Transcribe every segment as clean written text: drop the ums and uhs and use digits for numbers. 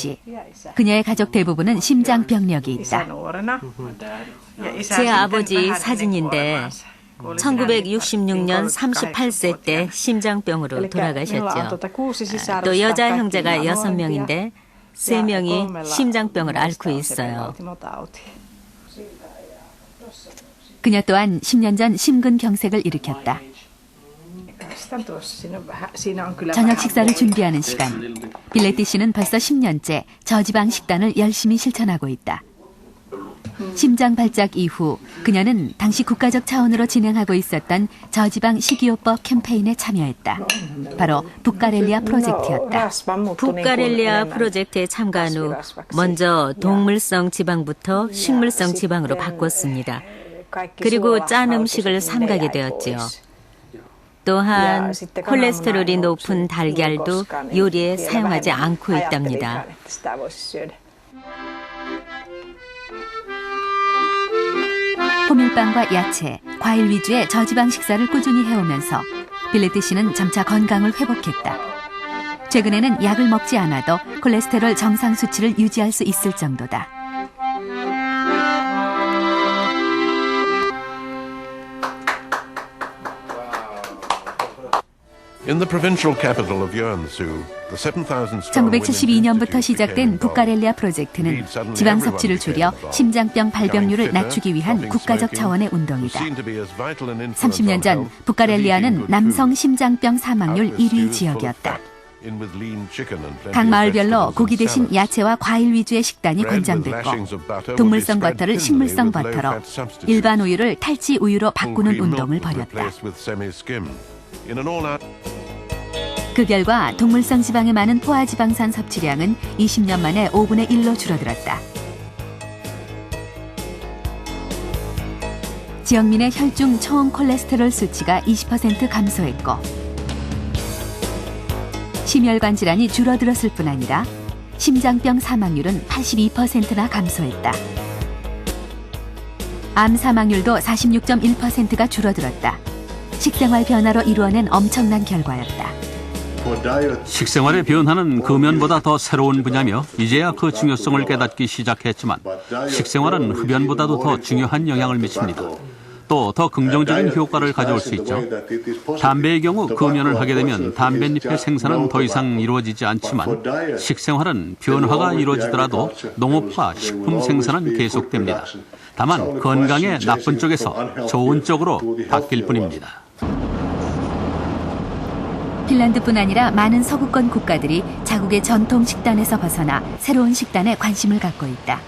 씨. 그녀의 가족 대부분은 심장병력이 있다. 제 아버지 사진인데 1966년 38세 때 심장병으로 돌아가셨죠. 또 여자 형제가 6명인데 3명이 심장병을 앓고 있어요. 그녀 또한 10년 전 심근경색을 일으켰다. 저녁 식사를 준비하는 시간. 빌레티 씨는 벌써 10년째 저지방 식단을 열심히 실천하고 있다. 심장 발작 이후 그녀는 당시 국가적 차원으로 진행하고 있었던 저지방 식이요법 캠페인에 참여했다. 바로 북가렐리아 프로젝트였다. 북가렐리아 프로젝트에 참가한 후 먼저 동물성 지방부터 식물성 지방으로 바꿨습니다. 그리고 짠 음식을 삼가게 되었지요. 또한 콜레스테롤이 높은 달걀도 요리에 사용하지 않고 있답니다. 호밀빵과 야채, 과일 위주의 저지방 식사를 꾸준히 해오면서 빌레티 씨는 점차 건강을 회복했다. 최근에는 약을 먹지 않아도 콜레스테롤 정상 수치를 유지할 수 있을 정도다. In the provincial capital of Joensuu, the 7,000 1972년부터 시작된 북가렐리아 프로젝트는 지방 섭취를 줄여 심장병 발병률을 낮추기 위한 국가적 차원의 운동이다. 30년 전 북가렐리아는 남성 심장병 사망률 1위 지역이었다. 각 마을별로 고기 대신 야채와 과일 위주의 식단이 권장됐고 동물성 버터를 식물성 버터로, 일반 우유를 탈지 우유로 바꾸는 운동을 벌였다. 그 결과 동물성 지방에 많은 포화지방산 섭취량은 20년 만에 5분의 1로 줄어들었다. 지역민의 혈중 총 콜레스테롤 수치가 20% 감소했고 심혈관 질환이 줄어들었을 뿐 아니라 심장병 사망률은 82%나 감소했다. 암 사망률도 46.1%가 줄어들었다. 식생활 변화로 이루어낸 엄청난 결과였다. 식생활의 변화는 금연보다 더 새로운 분야며 이제야 그 중요성을 깨닫기 시작했지만 식생활은 흡연보다도 더 중요한 영향을 미칩니다. 또 더 긍정적인 효과를 가져올 수 있죠. 담배의 경우 금연을 하게 되면 담뱃잎의 생산은 더 이상 이루어지지 않지만 식생활은 변화가 이루어지더라도 농업과 식품 생산은 계속됩니다. 다만 건강의 나쁜 쪽에서 좋은 쪽으로 바뀔 뿐입니다. 핀란드뿐 아니라 많은 서구권 국가들이 자국의 전통 식단에서 벗어나 새로운 식단에 관심을 갖고 있다.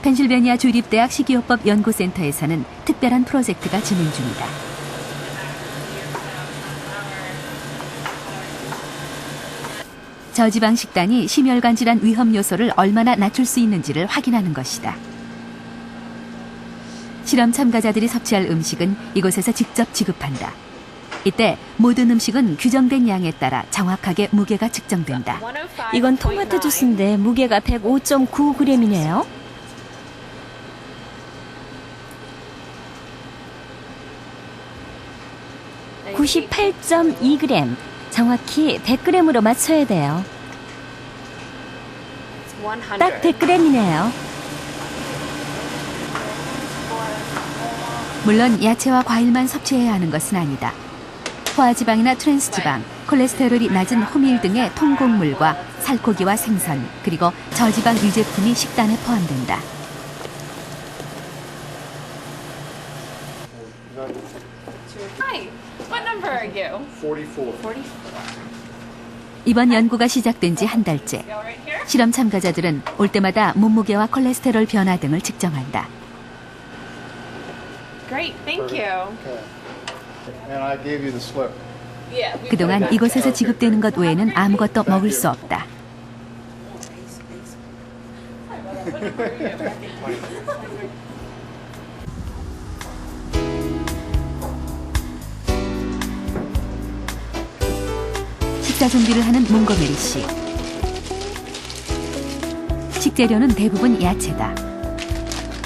펜실베니아 주립대학 식이요법 연구센터에서는 특별한 프로젝트가 진행 중이다. 저지방 식단이 심혈관 질환 위험 요소를 얼마나 낮출 수 있는지를 확인하는 것이다. 실험 참가자들이 섭취할 음식은 이곳에서 직접 지급한다. 이때 모든 음식은 규정된 양에 따라 정확하게 무게가 측정된다. 이건 토마토 주스인데 무게가 105.9g이네요. (98.2g) 정확히 100g으로 맞춰야 돼요. 딱 100g이네요. 물론 야채와 과일만 섭취해야 하는 것은 아니다. 포화지방이나 트랜스지방, 콜레스테롤이 낮은 호밀 등의 통곡물과 살코기와 생선, 그리고 저지방 유제품이 식단에 포함된다. 이번 연구가 시작된 지 한 달째. 실험 참가자들은 올 때마다 몸무게와 콜레스테롤 변화 등을 측정한다. Great, thank you. And I gave you the slip. 그동안 이곳에서 지급되는 것 외에는 아무것도 먹을 수 없다. 식사 준비를 하는 몽고메리 씨. 식재료는 대부분 야채다.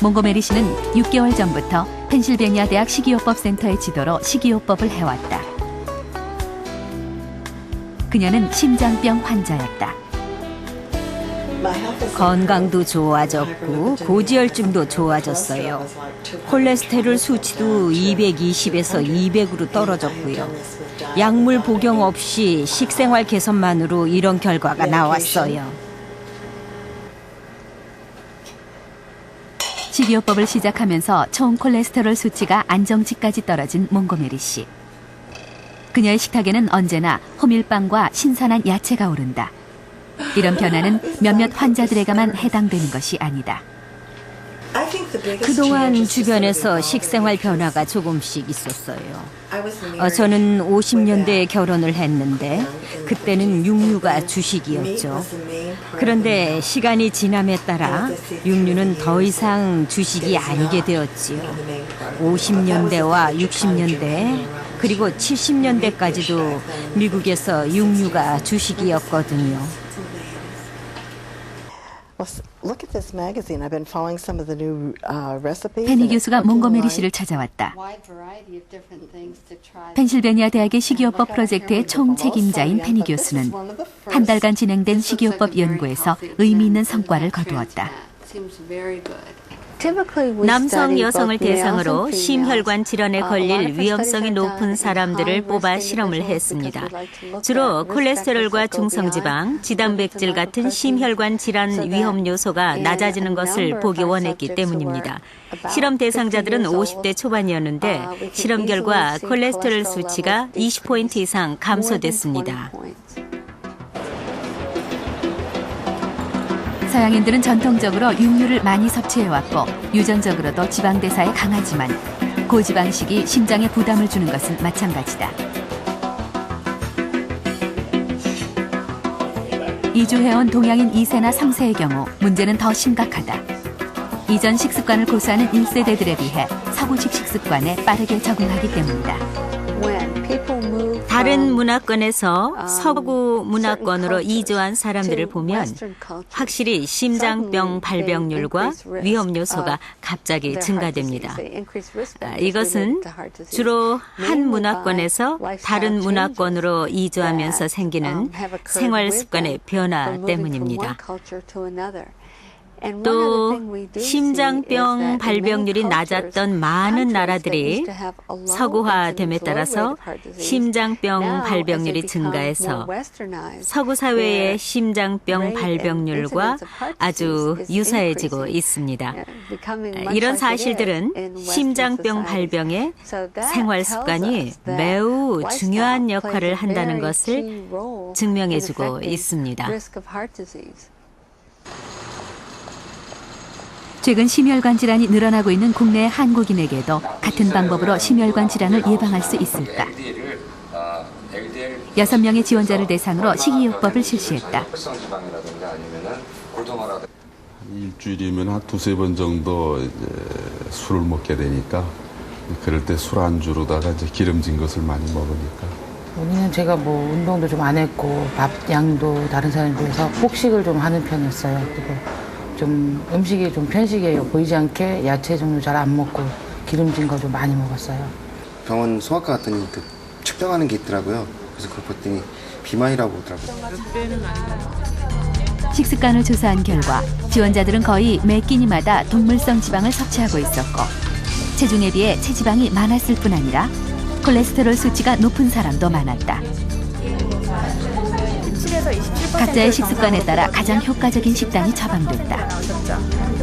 몽고메리 씨는 6개월 전부터 펜실베니아 대학 식이요법 센터의 지도로 식이요법을 해왔다. 그녀는 심장병 환자였다. 건강도 좋아졌고 고지혈증도 좋아졌어요. 콜레스테롤 수치도 220에서 200으로 떨어졌고요. 약물 복용 없이 식생활 개선만으로 이런 결과가 나왔어요. 식이요법을 시작하면서 총 콜레스테롤 수치가 안정치까지 떨어진 몽고메리 씨. 그녀의 식탁에는 언제나 호밀빵과 신선한 야채가 오른다. 이런 변화는 몇몇 환자들에게만 해당되는 것이 아니다. 그동안 주변에서 식생활 변화가 조금씩 있었어요. 저는 50년대에 결혼을 했는데 그때는 육류가 주식이었죠. 그런데 시간이 지남에 따라 육류는 더 이상 주식이 아니게 되었지요. 50년대와 60년대 그리고 70년대까지도 미국에서 육류가 주식이었거든요. 페니 교수가 몽고메리 씨를 찾아왔다. 펜실베니아 대학의 식이요법 프로젝트의 총 책임자인 페니 교수는 한 달간 진행된 식이요법 연구에서 의미 있는 성과를 거두었다. 남성, 여성을 대상으로 심혈관 질환에 걸릴 위험성이 높은 사람들을 뽑아 실험을 했습니다. 주로 콜레스테롤과 중성지방, 지단백질 같은 심혈관 질환 위험 요소가 낮아지는 것을 보기 원했기 때문입니다. 실험 대상자들은 50대 초반이었는데 실험 결과 콜레스테롤 수치가 20포인트 이상 감소됐습니다. 서양인들은 전통적으로 육류를 많이 섭취해왔고 유전적으로도 지방대사에 강하지만 고지방식이 심장에 부담을 주는 것은 마찬가지다. 이주해온 동양인 2세나 3세의 경우 문제는 더 심각하다. 이전 식습관을 고수하는 1세대들에 비해 서구식 식습관에 빠르게 적응하기 때문이다. 다른 문화권에서 서구 문화권으로 이주한 사람들을 보면 확실히 심장병 발병률과 위험 요소가 갑자기 증가됩니다. 이것은 주로 한 문화권에서 다른 문화권으로 이주하면서 생기는 생활 습관의 변화 때문입니다. 또 심장병 발병률이 낮았던 많은 나라들이 서구화됨에 따라서 심장병 발병률이 증가해서 서구 사회의 심장병 발병률과 아주 유사해지고 있습니다. 이런 사실들은 심장병 발병의 생활 습관이 매우 중요한 역할을 한다는 것을 증명해주고 있습니다. 최근 심혈관 질환이 늘어나고 있는 국내 한국인에게도 같은 방법으로 심혈관 질환을 예방할 수 있을까? 6명의 지원자를 대상으로 식이요법을 실시했다. 일주일이면 한 두세 번 정도 이제 술을 먹게 되니까 그럴 때 술안주로다가 이제 기름진 것을 많이 먹으니까. 본인은 제가 뭐 운동도 좀 안 했고 밥 양도 다른 사람에 비해서 폭식을 좀 하는 편이었어요. 그리고 좀 음식이 좀 편식이에요. 보이지 않게 야채 종류 잘 안 먹고 기름진 거 좀 많이 먹었어요. 병원 소아과 갔더니 그 측정하는 게 있더라고요. 그래서 그걸 봤더니 비만이라고 하더라고요. 식습관을 조사한 결과 지원자들은 거의 매 끼니마다 동물성 지방을 섭취하고 있었고 체중에 비해 체지방이 많았을 뿐 아니라 콜레스테롤 수치가 높은 사람도 많았다. 각자의 식습관에 따라 가장 효과적인 식단이 처방됐다.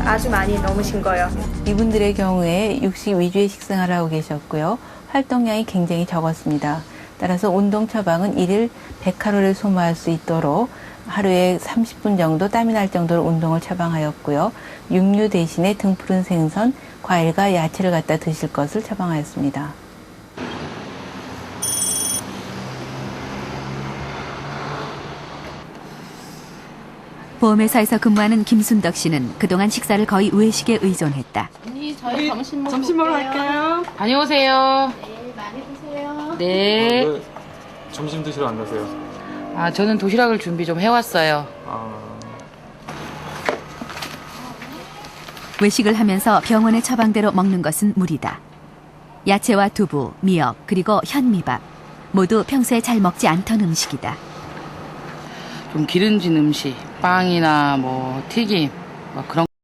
아주 많이 넘으신 거예요. 이분들의 경우에 육식 위주의 식생활을 하고 계셨고요. 활동량이 굉장히 적었습니다. 따라서 운동 처방은 1일 100칼로리를 소모할 수 있도록 하루에 30분 정도 땀이 날 정도로 운동을 처방하였고요. 육류 대신에 등푸른 생선, 과일과 야채를 갖다 드실 것을 처방하였습니다. 보험회사에서 근무하는 김순덕 씨는 그동안 식사를 거의 외식에 의존했다. 저희 점심 먹으러 갈까요? 다녀오세요. 네, 많이 드세요. 네. 왜 점심 드시러 안 가세요? 아, 저는 도시락을 준비 좀 해왔어요. 외식을 하면서 병원의 처방대로 먹는 것은 무리다. 야채와 두부, 미역, 그리고 현미밥 모두 평소에 잘 먹지 않던 음식이다. 좀 기름진 음식, 빵이나 뭐 튀김 뭐 그런